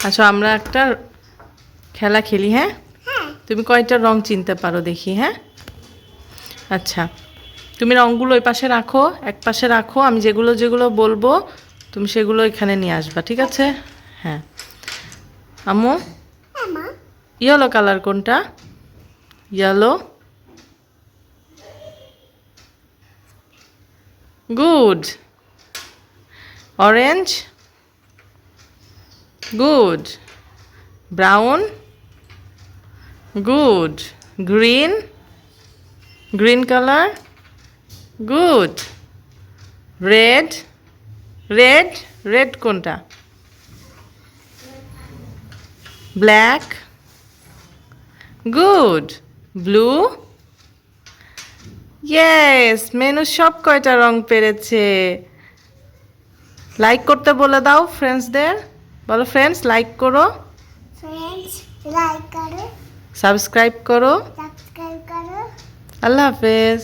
আচ্ছা আমরা একটা খেলা খেলি, হ্যাঁ? তুমি কয়টা রং চিনতে পারো দেখি, হ্যাঁ? আচ্ছা, তুমি রংগুলো ওই পাশে রাখো, এক পাশে রাখো, আমি যেগুলো যেগুলো বলবো তুমি সেগুলো এখানে নিয়ে আসবা, ঠিক আছে? হ্যাঁ। আম্মু, ইয়েলো কালার কোনটা? Yellow. Good. Orange. Good. Brown. Good. Green. Green colour. Good. Red. Red. Red কোনটা? ব্ল্যাক। গুড। ব্লু। ইয়েস, মেনু সব কয়টা রং পেরেছে। লাইক করতে বলে দাও ফ্রেন্ডসদের, বলো ফ্রেন্ডস লাইক করো, फ्रेंड्स लाइक करो, সাবস্ক্রাইব করো। सब्सक्राइब करो। আল্লাহ হাফেজ।